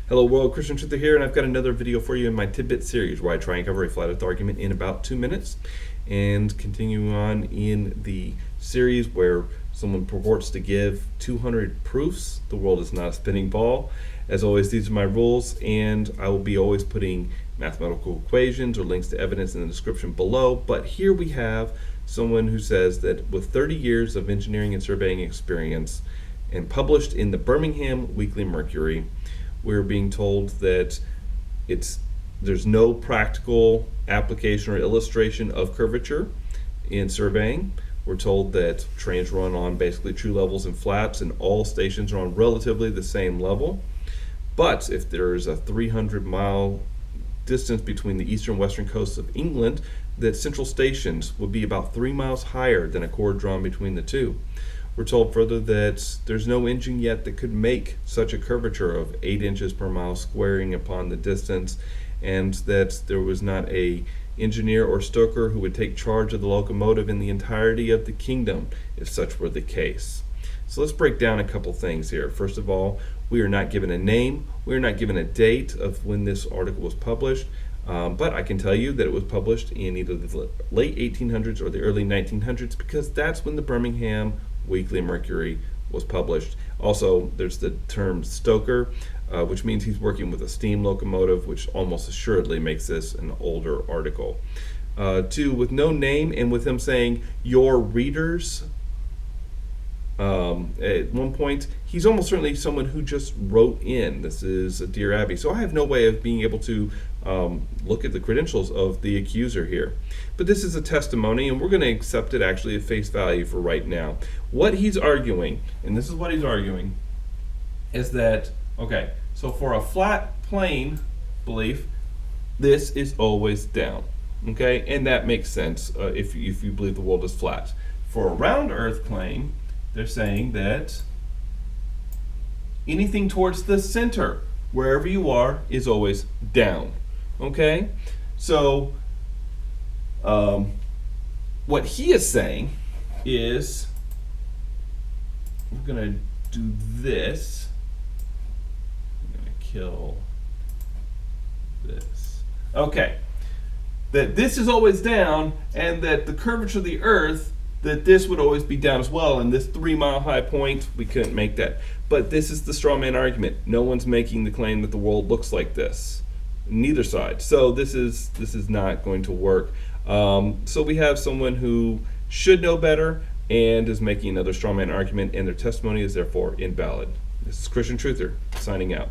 Hello world, Christian Truther here, and I've got another video for you in my Tidbits series where I try and cover a flat earth argument in about 2 minutes. And continuing on in the series where someone purports to give 200 proofs the world is not a spinning ball. As always, these are my rules, and I will be always putting mathematical equations or links to evidence in the description below. But here we have someone who says that with 30 years of engineering and surveying experience and published in the Birmingham Weekly Mercury, we're being told that there's no practical application or illustration of curvature in surveying. We're told that trains run on basically true levels and flats, and all stations are on relatively the same level. But if there's a 300-mile distance between the eastern and western coasts of England, that central stations would be about 3 miles higher than a chord drawn between the two. We're told further that there's no engine yet that could make such a curvature of 8 inches per mile squaring upon the distance, and that there was not a engineer or stoker who would take charge of the locomotive in the entirety of the kingdom if such were the case. So let's break down a couple things here. First of all, we are not given a name, we are not given a date of when this article was published, but I can tell you that it was published in either the late 1800s or the early 1900s, because that's when the Birmingham Weekly Mercury was published. Also, there's the term stoker, which means he's working with a steam locomotive, which almost assuredly makes this an older article. Two, with no name and with him saying your readers, at one point he's almost certainly someone who just wrote in, this is a Dear Abby. So I have no way of being able to look at the credentials of the accuser here. But this is a testimony, and we're going to accept it actually at face value for right now. What he's arguing, and this is what he's arguing, is that, okay, so for a flat plane belief, this is always down. Okay, and that makes sense if you believe the world is flat. For a round earth claim, they're saying that anything towards the center, wherever you are, is always down. Okay, so what he is saying is, we're going to do this. I'm going to kill this. Okay, that this is always down, and that the curvature of the earth, that this would always be down as well, and this 3 mile high point, we couldn't make that. But this is the straw man argument. No one's making the claim that the world looks like this, neither side. So this is not going to work. So we have someone who should know better and is making another straw man argument, and their testimony is therefore invalid. This is Christian Truther signing out.